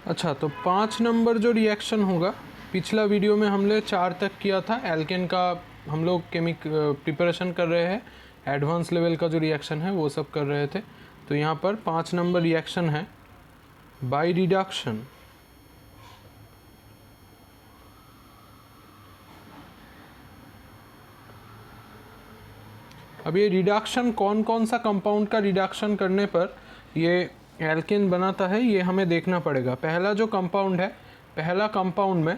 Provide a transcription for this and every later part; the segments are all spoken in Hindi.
अच्छा, तो 5 नंबर जो रिएक्शन होगा, पिछला वीडियो में हमने 4 तक किया था। एल्केन का हम लोग प्रिपरेशन कर रहे हैं, एडवांस लेवल का जो रिएक्शन है वो सब कर रहे थे। तो यहाँ पर 5 नंबर रिएक्शन है बाय रिडक्शन। अब ये रिडक्शन कौन कौन सा कंपाउंड का रिडक्शन करने पर ये एल्केन बनाता है, ये हमें देखना पड़ेगा। पहला जो कंपाउंड है, पहला कंपाउंड में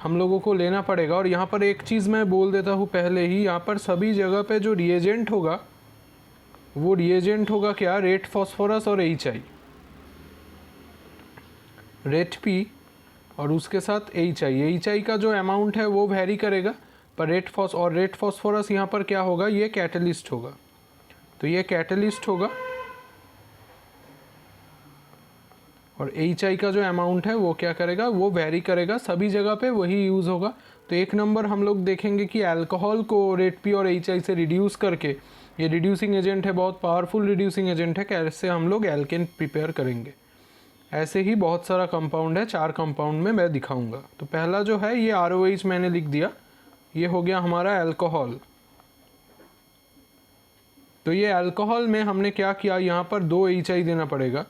हम लोगों को लेना पड़ेगा। और यहाँ पर एक चीज़ मैं बोल देता हूँ पहले ही, यहाँ पर सभी जगह पे जो रिएजेंट होगा वो रिएजेंट होगा क्या, रेड फॉस्फोरस और HI, रेड P और उसके साथ HI का जो अमाउंट है वो वेरी करेगा, पर रेड फॉस्फोरस यहाँ पर क्या होगा, ये कैटलिस्ट होगा। तो ये कैटलिस्ट होगा और HI का जो अमाउंट है वो क्या करेगा, वो वेरी करेगा, सभी जगह पे वही यूज़ होगा। तो एक नंबर हम लोग देखेंगे कि अल्कोहल को रेड P और HI से रिड्यूस करके, ये रिड्यूसिंग एजेंट है, बहुत पावरफुल रिड्यूसिंग एजेंट है, कैसे हम लोग एल्केन प्रिपेयर करेंगे। ऐसे ही बहुत सारा कंपाउंड है, 4 कंपाउंड में मैं दिखाऊंगा। तो पहला जो है ये ROH मैंने लिख दिया, ये हो गया हमारा अल्कोहल। तो ये अल्कोहल में हमने क्या किया, यहाँ पर 2 HI देना पड़ेगा।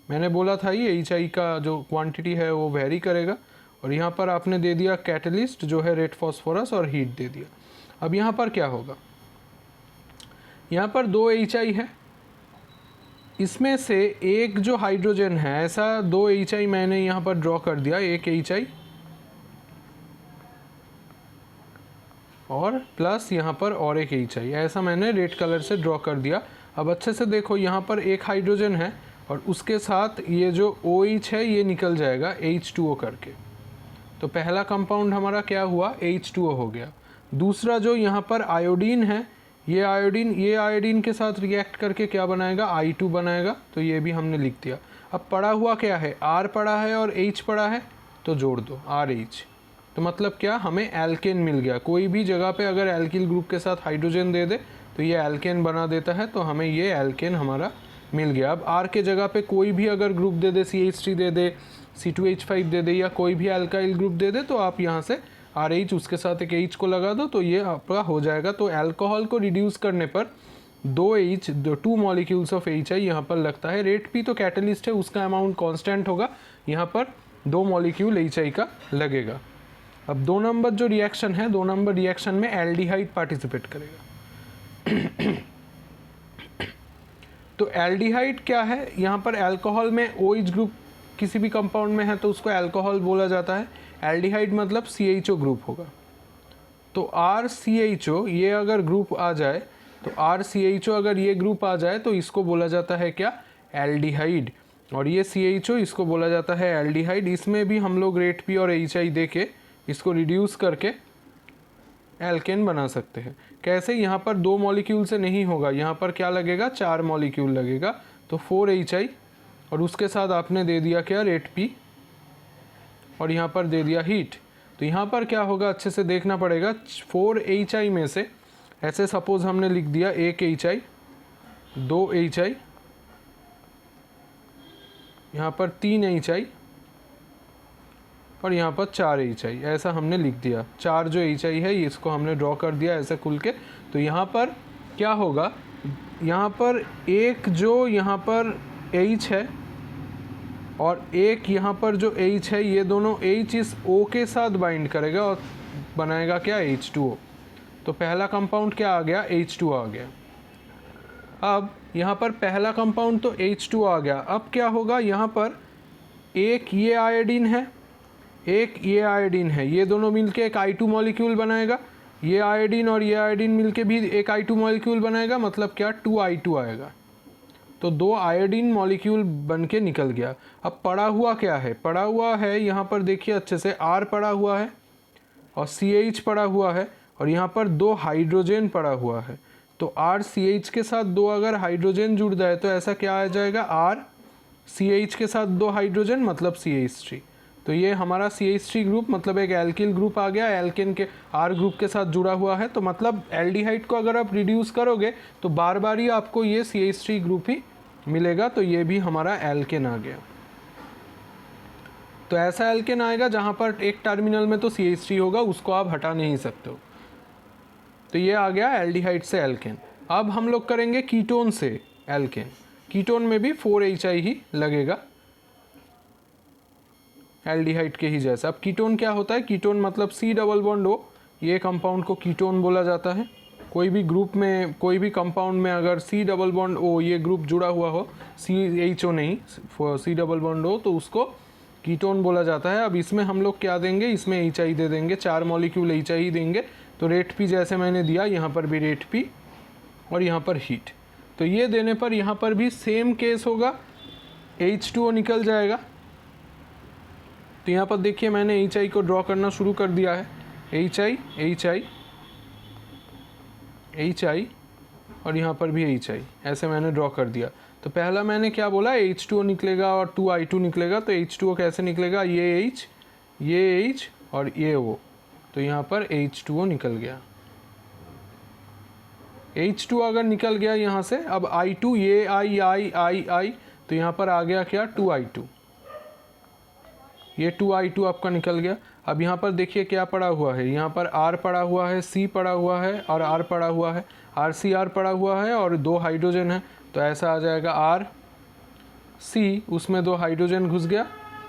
मैंने बोला था ये HI का जो क्वांटिटी है वो वेरी करेगा। और यहाँ पर आपने दे दिया कैटलिस्ट जो है रेड फॉस्फोरस और हीट दे दिया। अब यहाँ पर क्या होगा, यहाँ पर 2 HI है, इसमें से एक जो हाइड्रोजन है, ऐसा 2 HI मैंने यहाँ पर ड्रॉ कर दिया, एक HI और प्लस यहाँ पर और एक HI, ऐसा मैंने रेड कलर से ड्रॉ कर दिया। अब अच्छे से देखो, यहाँ पर एक हाइड्रोजन है और उसके साथ ये जो OH है ये निकल जाएगा H2O करके। तो पहला कंपाउंड हमारा क्या हुआ, H2O हो गया। दूसरा जो यहाँ पर आयोडीन है, ये आयोडीन के साथ रिएक्ट करके क्या बनाएगा, I2 बनाएगा। तो ये भी हमने लिख दिया। अब पड़ा हुआ क्या है, R पड़ा है और H पड़ा है, तो जोड़ दो RH। तो मतलब क्या, हमें एल्केन मिल गया। कोई भी जगह पे अगर एल्किल ग्रुप के साथ हाइड्रोजन दे दे तो ये एल्केन बना देता है, तो हमें ये एल्केन हमारा मिल गया। अब R के जगह पे कोई भी अगर ग्रुप दे दे, CH3 दे दे, C2H5 दे दे, या कोई भी अल्काइल ग्रुप दे दे, तो आप यहाँ से RH उसके साथ एक H को लगा दो, तो ये आपका हो जाएगा। तो अल्कोहल को रिड्यूस करने पर 2 मॉलिक्यूल्स ऑफ HI यहाँ पर लगता है। रेड P तो कैटलिस्ट है, उसका अमाउंट कांस्टेंट होगा, यहाँ पर 2 मॉलिक्यूल HI का लगेगा। अब 2 नंबर जो रिएक्शन है, 2 नंबर रिएक्शन में एल्डिहाइड पार्टिसिपेट करेगा। तो एल्डिहाइड क्या है, यहाँ पर अल्कोहल में OH ग्रुप किसी भी कंपाउंड में है तो उसको अल्कोहल बोला जाता है। एल्डिहाइड मतलब CHO ग्रुप होगा। तो RCHO ये अगर ग्रुप आ जाए, तो RCHO अगर ये ग्रुप आ जाए तो इसको बोला जाता है क्या, एल्डिहाइड। और ये CHO इसको बोला जाता है एल्डिहाइड। इसमें भी हम लोग रेड P और HI दे के इसको रिड्यूस करके एल्केन बना सकते हैं। कैसे, यहाँ पर 2 मॉलिक्यूल से नहीं होगा, यहाँ पर क्या लगेगा, 4 मॉलिक्यूल लगेगा। तो 4 HI और उसके साथ आपने दे दिया क्या, रेड P, और यहाँ पर दे दिया हीट। तो यहाँ पर क्या होगा, अच्छे से देखना पड़ेगा। 4 HI में से ऐसे सपोज हमने लिख दिया 1 HI, 2 HI, यहाँ पर 3 HI और यहाँ पर 4 HI, ऐसा हमने लिख दिया। 4 जो HI है इसको हमने ड्रॉ कर दिया ऐसे खुल के। तो यहाँ पर क्या होगा, यहाँ पर एक जो यहाँ पर H है और एक यहाँ पर जो H है, ये दोनों H इस O के साथ बाइंड करेगा और बनाएगा क्या, H2O। तो पहला कंपाउंड क्या आ गया, H2O आ गया। अब यहाँ पर पहला कंपाउंड तो H2O आ गया। अब क्या होगा, यहाँ पर एक ये आयोडीन है, एक ये आयोडीन है, ये दोनों मिलके एक I2 मॉलिक्यूल बनाएगा। ये आयोडीन और ये आयोडीन मिलके भी एक I2 मॉलिक्यूल बनाएगा, मतलब क्या, 2I2 आएगा। तो 2 आयोडीन मॉलिक्यूल बन के निकल गया। अब पड़ा हुआ क्या है, पड़ा हुआ है यहाँ पर देखिए अच्छे से, R पड़ा हुआ है और CH पड़ा हुआ है और यहाँ पर 2 हाइड्रोजन पड़ा हुआ है। तो RCH के साथ 2 अगर हाइड्रोजन जुड़ जाए तो ऐसा क्या आ जाएगा, RCH के साथ 2 हाइड्रोजन मतलब CH3। तो ये हमारा CH3 ग्रुप मतलब एक एल्किल ग्रुप आ गया, एल्केन के R ग्रुप के साथ जुड़ा हुआ है। तो मतलब एल्डिहाइड को अगर आप रिड्यूस करोगे तो बार बार ही आपको ये CH3 ग्रुप ही मिलेगा। तो ये भी हमारा एल्केन आ गया। तो ऐसा एल्केन आएगा जहाँ पर एक टर्मिनल में तो CH3 होगा, उसको आप हटा नहीं सकते हो। तो ये आ गया एल्डिहाइड से एल्केन। अब हम लोग करेंगे कीटोन से एल्केन। कीटोन में भी 4HI ही लगेगा, एल्डिहाइड के ही जैसा। अब कीटोन क्या होता है? कीटोन मतलब C डबल बॉन्ड O, ये कंपाउंड को कीटोन बोला जाता है। कोई भी ग्रुप में, कोई भी कंपाउंड में अगर C डबल बॉन्ड O ये ग्रुप जुड़ा हुआ हो, CHO नहीं, C डबल बॉन्ड O, तो उसको कीटोन बोला जाता है। अब इसमें हम लोग क्या देंगे? इसमें HI दे देंगे, 4 मॉलिक्यूल HI देंगे। तो रेट P जैसे मैंने दिया, यहाँ पर भी रेट P और यहाँ पर हीट। तो ये देने पर यहाँ पर भी सेम केस होगा, H2O निकल जाएगा। तो यहाँ पर देखिए मैंने HI को ड्रॉ करना शुरू कर दिया है, HI HI HI और यहाँ पर भी HI, ऐसे मैंने ड्रॉ कर दिया। तो पहला मैंने क्या बोला? H2O निकलेगा और 2I2 निकलेगा। तो H2O कैसे निकलेगा? ये H और ये O, तो यहाँ पर H2O निकल गया। H2 अगर निकल गया यहाँ से, अब I2, ये I, तो यहाँ पर आ गया क्या? 2I2, ये 2I2 आपका निकल गया। अब यहाँ पर देखिए क्या पड़ा हुआ है, यहाँ पर R पड़ा हुआ है, C पड़ा हुआ है और R पड़ा हुआ है, RCR पड़ा हुआ है और 2 हाइड्रोजन है। तो ऐसा आ जाएगा RC, उसमें 2 हाइड्रोजन घुस गया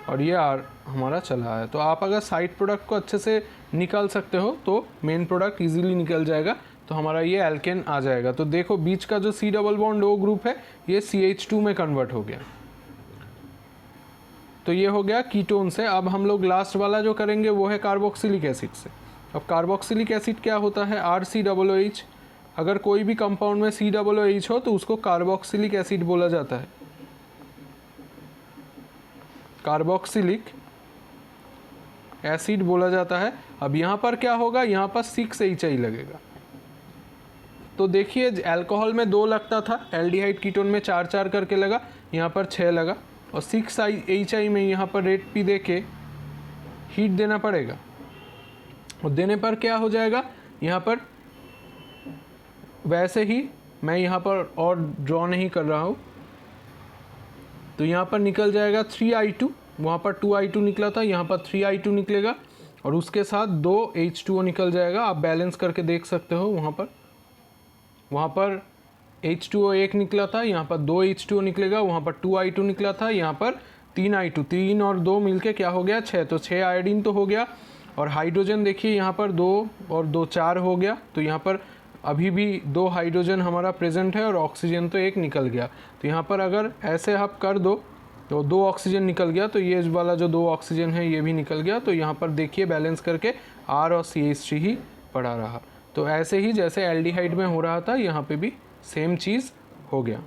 और ये R हमारा चला है। तो आप अगर साइड प्रोडक्ट को अच्छे से निकाल सकते हो तो मेन प्रोडक्ट इजीली निकल जाएगा। तो हमारा ये एल्केन आ जाएगा। तो देखो बीच का जो C double bond O group है ये CH2 में कन्वर्ट हो गया। तो ये हो गया कीटोन से। अब हम लोग लास्ट वाला जो करेंगे वो है कार्बोक्सिलिक एसिड से। अब कार्बोक्सिलिक एसिड क्या होता है? RCOOH। अगर कोई भी कंपाउंड में COOH हो तो उसको कार्बोक्सिलिक एसिड बोला जाता है, कार्बोक्सिलिक एसिड बोला जाता है। अब यहाँ पर क्या होगा? यहाँ पर 6HI लगेगा। तो देखिए अल्कोहल में 2 लगता था, एल्डिहाइड कीटोन में 4 करके लगा, यहाँ पर 6 लगा। और 6HI में यहाँ पर रेट P दे के हीट देना पड़ेगा। और देने पर क्या हो जाएगा? यहाँ पर वैसे ही मैं यहाँ पर और ड्रॉ नहीं कर रहा हूँ, तो यहाँ पर निकल जाएगा 3I2, वहाँ पर 2I2 निकला था, यहाँ पर 3I2 निकलेगा और उसके साथ 2 H2O निकल जाएगा। आप बैलेंस करके देख सकते हो, वहाँ पर H2O 1 निकला था, यहाँ पर 2 H2O निकलेगा, वहाँ पर 2I2 निकला था, यहाँ पर 3I2, 3 और 2 मिलके क्या हो गया? 6। तो 6 आयोडीन तो हो गया। और हाइड्रोजन देखिए यहाँ पर 2 और 2 4 हो गया। तो यहाँ पर अभी भी 2 हाइड्रोजन हमारा प्रेजेंट है और ऑक्सीजन तो 1 निकल गया। तो यहाँ पर अगर ऐसे आप कर दो तो 2 ऑक्सीजन निकल गया, तो ये वाला जो 2 ऑक्सीजन है ये भी निकल गया। तो यहाँ पर देखिए बैलेंस करके R और CH3 ही पड़ा रहा। तो ऐसे ही जैसे एल्डिहाइड में हो रहा था, यहाँ पे भी सेम चीज़ हो गया।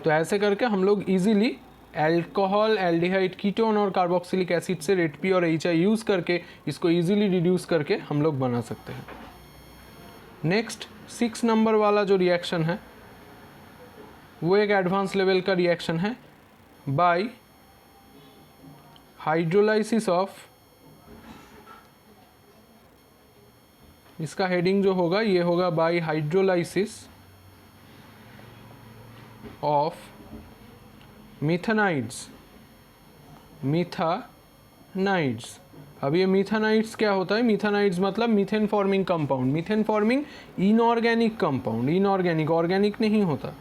तो ऐसे करके हम लोग इजीली अल्कोहल, एल्डिहाइड, कीटोन और कार्बोक्सिलिक एसिड से रेट P और HI यूज़ करके इसको इजीली रिड्यूस करके हम लोग बना सकते हैं। नेक्स्ट 6 नंबर वाला जो रिएक्शन है वो एक एडवांस लेवल का रिएक्शन है, बाय हाइड्रोलाइसिस ऑफ, इसका हेडिंग जो होगा ये होगा बाय हाइड्रोलाइसिस ऑफ मिथेनाइड्स। अब ये मिथेनाइड्स क्या होता है? मिथेनाइड्स मतलब methane forming compound, methane forming inorganic compound, inorganic, organic नहीं होता,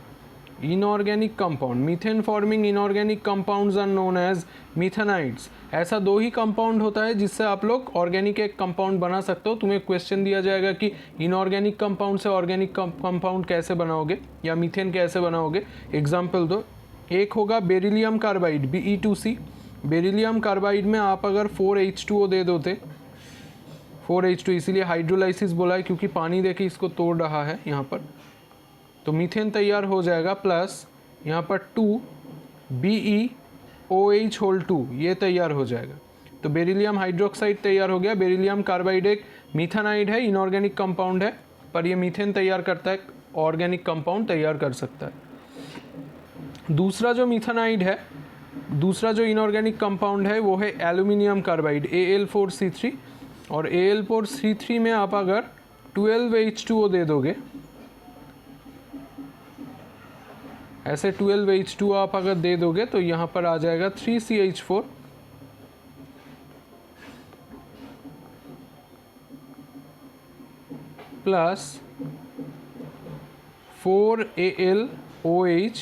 inorganic compound. Methane forming inorganic compounds are known as methanides. ऐसा 2 ही कंपाउंड होता है जिससे आप लोग ऑर्गेनिक एक कंपाउंड बना सकते हो। तुम्हें क्वेश्चन दिया जाएगा कि इनऑर्गेनिक कंपाउंड से ऑर्गेनिक कंपाउंड कैसे बनाओगे या मीथेन कैसे बनाओगे, एग्जाम्पल दो। एक होगा beryllium carbide, Be2C। Beryllium carbide में आप अगर 4H2O दे दोते, 4H2, इसीलिए हाइड्रोलाइसिस बोला है क्योंकि पानी देके इसको तोड़ रहा है यहाँ पर, तो मीथेन तैयार हो जाएगा। प्लस यहाँ पर 2 BeOH2 ये तैयार हो जाएगा। तो बेरिलियम हाइड्रोक्साइड तैयार हो गया। बेरिलियम कार्बाइड एक मीथेनाइड है, इनऑर्गेनिक कंपाउंड है, पर ये मीथेन तैयार करता है, ऑर्गेनिक कंपाउंड तैयार कर सकता है। दूसरा जो मीथेनाइड है, दूसरा जो इनऑर्गेनिक कंपाउंड है वो है एल्यूमिनियम कार्बाइड, Al4C3। और Al4C3 में आप अगर 12H2O दे दोगे ऐसे 12H2 आप अगर दे दोगे तो यहाँ पर आ जाएगा 3CH4 प्लस 4AlOH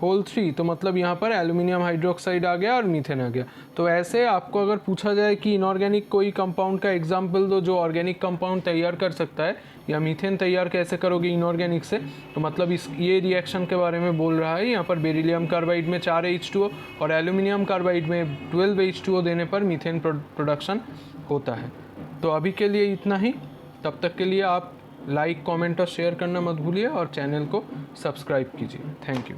होल 3, तो मतलब यहाँ पर एल्यूमिनियम हाइड्रोक्साइड आ गया और मीथेन आ गया। तो ऐसे आपको अगर पूछा जाए कि इनऑर्गेनिक कोई कंपाउंड का एग्जाम्पल दो जो ऑर्गेनिक कंपाउंड तैयार कर सकता है, या मीथेन तैयार कैसे करोगे इनऑर्गेनिक से, तो मतलब ये रिएक्शन के बारे में बोल रहा है। यहाँ पर बेरिलियम कार्बाइड में 4H2O और एल्यूमिनियम कार्बाइड में 12H2O देने पर मीथेन प्रोडक्शन होता है। तो अभी के लिए इतना ही। तब तक के लिए आप लाइक, कमेंट और शेयर करना मत भूलिए और चैनल को सब्सक्राइब कीजिए। Thank you.